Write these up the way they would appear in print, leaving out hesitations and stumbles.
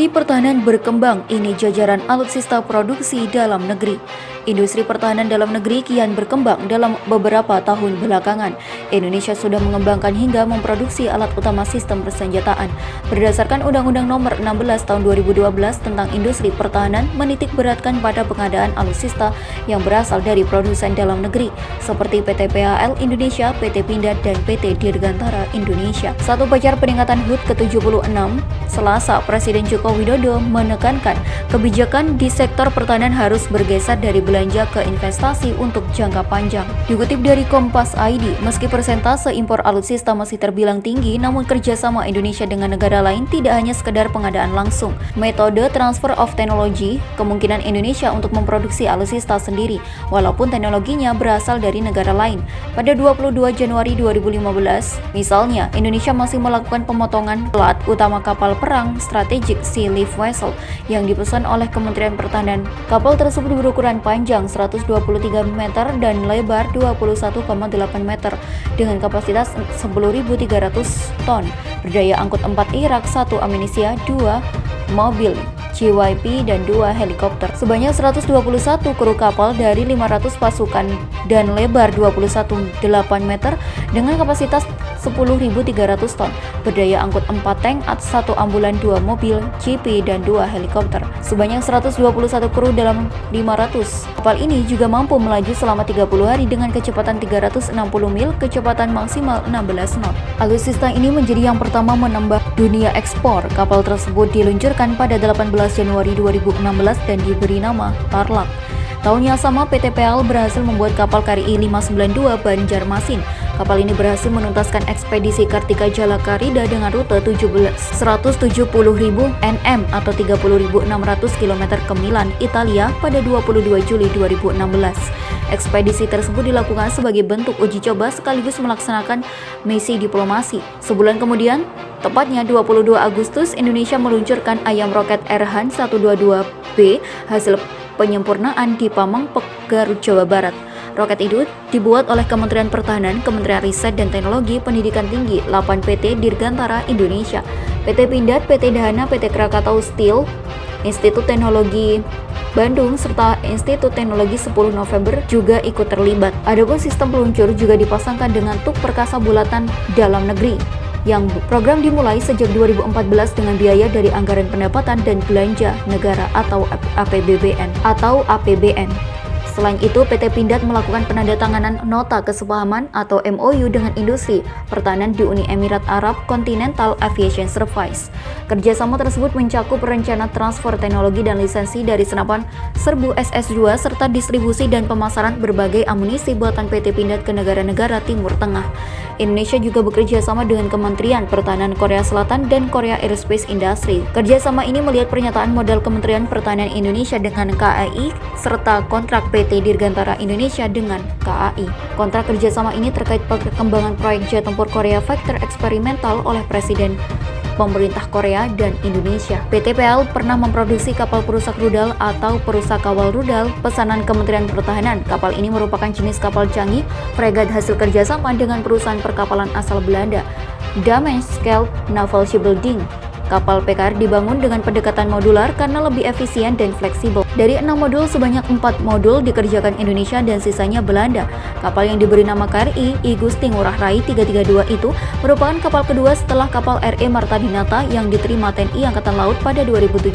Industri pertahanan berkembang, ini jajaran alutsista produksi dalam negeri. Industri pertahanan dalam negeri kian berkembang dalam beberapa tahun belakangan. Indonesia sudah mengembangkan hingga memproduksi alat utama sistem persenjataan. Berdasarkan Undang-Undang Nomor 16 Tahun 2012 tentang Industri Pertahanan, menitik beratkan pada pengadaan alutsista yang berasal dari produsen dalam negeri, seperti PT PAL Indonesia, PT Pindad, dan PT Dirgantara Indonesia. Satu upacara peringatan HUT ke-76, Selasa, Presiden Joko Widodo menekankan kebijakan di sektor pertahanan harus bergeser dari belanja ke investasi untuk jangka panjang. Dikutip dari Kompas ID, meski persentase impor alutsista masih terbilang tinggi, namun kerjasama Indonesia dengan negara lain tidak hanya sekedar pengadaan langsung. Metode transfer of technology, kemungkinan Indonesia untuk memproduksi alutsista sendiri, walaupun teknologinya berasal dari negara lain. Pada 22 Januari 2015, misalnya, Indonesia masih melakukan pemotongan plat utama kapal perang strategic Sea Lift Vessel yang dipesan oleh Kementerian Pertahanan. Kapal tersebut berukuran panjang 123 meter dan lebar 21,8 meter dengan kapasitas 10.300 ton, berdaya angkut 4 irak, 1 amnesia, 2 mobil JYP dan 2 helikopter. Sebanyak 121 kru kapal dari 500 pasukan dan lebar 21,8 meter dengan kapasitas 10.300 ton, berdaya angkut 4 tank, 1 ambulan, 2 mobil JP dan 2 helikopter. Sebanyak 121 kru dalam 500. Kapal ini juga mampu melaju selama 30 hari dengan kecepatan 360 mil, kecepatan maksimal 16 knot. Alutsista ini menjadi yang pertama menambah dunia ekspor. Kapal tersebut diluncurkan pada 18 Januari 2016 dan diberi nama Tarlak. Tahun yang sama, PT PAL berhasil membuat kapal KRI 592 Banjarmasin. Kapal ini berhasil menuntaskan ekspedisi Kartika Jala Karida dengan rute 170.000 nm atau 30.600 km ke Milan, Italia pada 22 Juli 2016. Ekspedisi tersebut dilakukan sebagai bentuk uji coba sekaligus melaksanakan misi diplomasi. Sebulan kemudian, tepatnya 22 Agustus, Indonesia meluncurkan Ayam Roket Erhan 122B hasil penyempurnaan di Pamengpeuk, Garut, Jawa Barat. Roket itu dibuat oleh Kementerian Pertahanan, Kementerian Riset dan Teknologi Pendidikan Tinggi, 8 PT Dirgantara Indonesia, PT Pindad, PT Dahana, PT Krakatau Steel, Institut Teknologi Bandung, serta Institut Teknologi 10 November juga ikut terlibat. Adapun sistem peluncur juga dipasangkan dengan tuk perkasa bulatan dalam negeri, yang program dimulai sejak 2014 dengan biaya dari Anggaran Pendapatan dan Belanja Negara atau APBN. Selain itu, PT Pindad melakukan penandatanganan Nota Kesepahaman atau MOU dengan industri pertahanan di Uni Emirat Arab Continental Aviation Service. Kerjasama tersebut mencakup rencana transfer teknologi dan lisensi dari senapan serbu SS-2 serta distribusi dan pemasaran berbagai amunisi buatan PT Pindad ke negara-negara Timur Tengah. Indonesia juga bekerja sama dengan Kementerian Pertahanan Korea Selatan dan Korea Aerospace Industry. Kerjasama ini melihat pernyataan modal Kementerian Pertahanan Indonesia dengan KAI serta kontrak PT Dirgantara Indonesia dengan KAI. Kontrak kerjasama ini terkait perkembangan proyek jet tempur Korea Vector eksperimental oleh Presiden pemerintah Korea dan Indonesia. PT PAL pernah memproduksi kapal perusak rudal atau perusak kawal rudal pesanan Kementerian Pertahanan. Kapal ini merupakan jenis kapal canggih fregat hasil kerjasama dengan perusahaan perkapalan asal Belanda, Damen Scale Naval Shipbuilding. Kapal PKR dibangun dengan pendekatan modular karena lebih efisien dan fleksibel. Dari 6 modul, sebanyak 4 modul dikerjakan Indonesia dan sisanya Belanda. Kapal yang diberi nama KRI I Gusti Ngurah Rai 332 itu merupakan kapal kedua setelah kapal RE Marta Dinata yang diterima TNI Angkatan Laut pada 2017.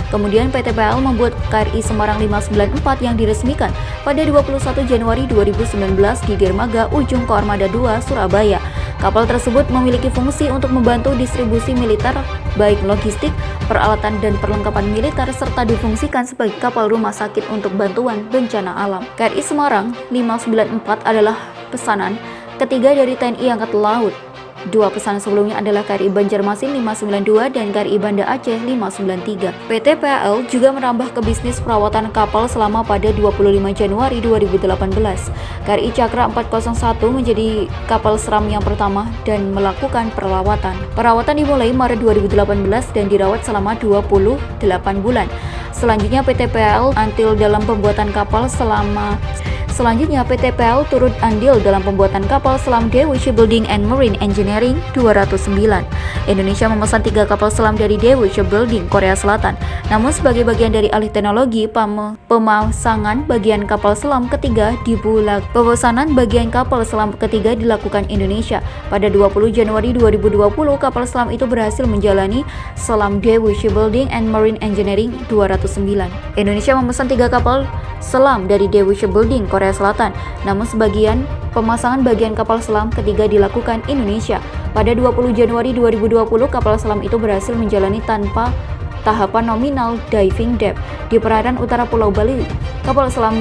Kemudian PT PAL membuat KRI Semarang 594 yang diresmikan pada 21 Januari 2019 di Dermaga Ujung Koarmada 2, Surabaya. Kapal tersebut memiliki fungsi untuk membantu distribusi militer, baik logistik, peralatan dan perlengkapan militer, serta difungsikan sebagai kapal rumah sakit untuk bantuan bencana alam. KRI Semarang 594 adalah pesanan ketiga dari TNI Angkatan Laut. Dua pesanan sebelumnya adalah KRI Banjarmasin 592 dan KRI Banda Aceh 593. PT PAL juga merambah ke bisnis perawatan kapal selama pada 25 Januari 2018. KRI Cakra 401 menjadi kapal seram yang pertama dan melakukan perawatan. Perawatan dimulai Maret 2018 dan dirawat selama 28 bulan. Selanjutnya PT PAL andil dalam pembuatan kapal selama Selanjutnya, PT PL turut andil dalam pembuatan kapal selam Daewoo Shipbuilding and Marine Engineering 209. Indonesia memesan 3 kapal selam dari Daewoo Shipbuilding, Korea Selatan. Namun sebagai bagian dari alih teknologi, pemasangan bagian kapal selam ketiga pemesanan bagian kapal selam ketiga dilakukan Indonesia. Pada 20 Januari 2020, kapal selam itu berhasil menjalani selam Daewoo Shipbuilding and Marine Engineering 209. Indonesia memesan 3 kapal selam dari Daewoo Shipbuilding, Korea Selatan. Namun sebagian pemasangan bagian kapal selam ketiga dilakukan Indonesia. Pada 20 Januari 2020, kapal selam itu berhasil menjalani tanpa tahapan nominal diving depth di perairan utara Pulau Bali. Kapal selam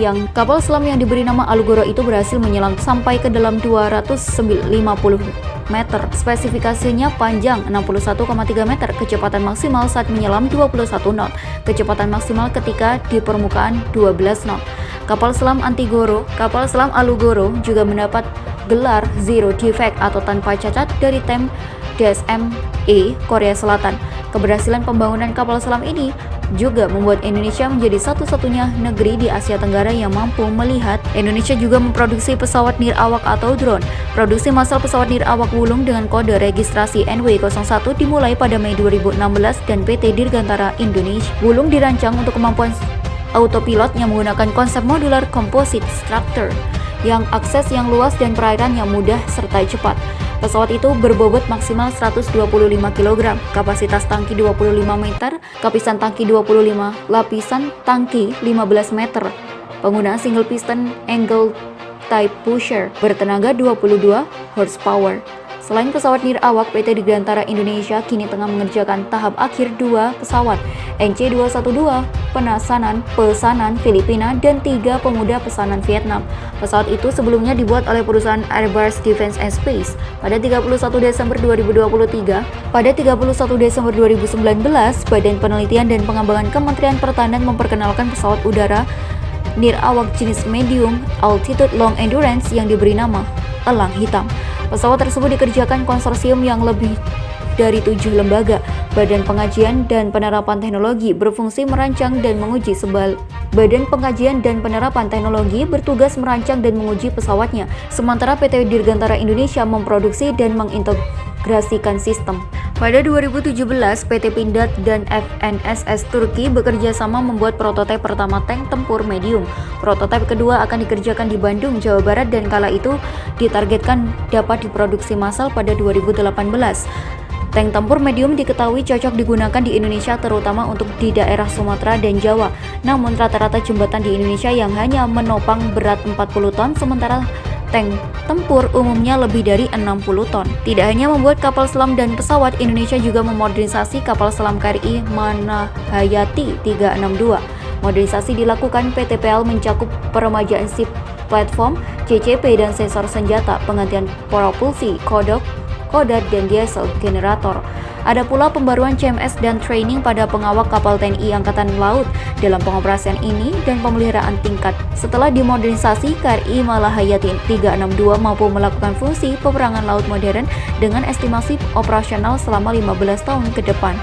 yang diberi nama Alugoro itu berhasil menyelam sampai ke dalam 250 meter. Spesifikasinya panjang 61,3 meter, kecepatan maksimal saat menyelam 21 knot, kecepatan maksimal ketika di permukaan 12 knot. Kapal selam Alugoro juga mendapat gelar Zero Defect atau tanpa cacat dari tim DSME Korea Selatan. Keberhasilan pembangunan kapal selam ini juga membuat Indonesia menjadi satu-satunya negeri di Asia Tenggara yang mampu melihat. Indonesia juga memproduksi pesawat nirawak atau drone. Produksi massal pesawat nirawak Wulung dengan kode registrasi NW01 dimulai pada Mei 2016 dan PT Dirgantara Indonesia. Wulung dirancang untuk kemampuan autopilot yang menggunakan konsep modular composite structure yang akses yang luas dan perairan yang mudah serta cepat. Pesawat itu berbobot maksimal 125 kg, kapasitas tangki 25 meter, lapisan tangki 15 meter, penggunaan single piston angle type pusher, bertenaga 22 horsepower. Selain pesawat nirawak, PT Dirgantara Indonesia kini tengah mengerjakan tahap akhir 2 pesawat NC212 pesanan Filipina dan 3 pemuda pesanan Vietnam. Pesawat itu sebelumnya dibuat oleh perusahaan Airbus Defence and Space. Pada 31 Desember 2023, pada 31 Desember 2019, Badan Penelitian dan Pengembangan Kementerian Pertanian memperkenalkan pesawat udara nirawak jenis medium altitude long endurance yang diberi nama Elang Hitam. Pesawat tersebut dikerjakan konsorsium yang lebih dari 7 lembaga. Badan Pengkajian dan Penerapan Teknologi berfungsi merancang dan menguji Badan Pengkajian dan Penerapan Teknologi bertugas merancang dan menguji pesawatnya, sementara PT Dirgantara Indonesia memproduksi dan mengintegrasikan sistem. Pada 2017, PT Pindad dan FNSS Turki bekerja sama membuat prototipe pertama tank tempur medium. Prototipe kedua akan dikerjakan di Bandung, Jawa Barat dan kala itu ditargetkan dapat diproduksi massal pada 2018. Tank tempur medium diketahui cocok digunakan di Indonesia terutama untuk di daerah Sumatera dan Jawa. Namun rata-rata jembatan di Indonesia yang hanya menopang berat 40 ton sementara tank tempur umumnya lebih dari 60 ton. Tidak hanya membuat kapal selam dan pesawat, Indonesia juga memodernisasi kapal selam KRI Manahayati 362. Modernisasi dilakukan PT PL mencakup peremajaan sip platform, CCP dan sensor senjata, penggantian propulsi, kodok, dan diesel generator. Ada pula pembaruan CMS dan training pada pengawal kapal TNI Angkatan Laut dalam pengoperasian ini dan pemeliharaan tingkat. Setelah dimodernisasi, KRI Manahayati 362 mampu melakukan fungsi peperangan laut modern dengan estimasi operasional selama 15 tahun ke depan.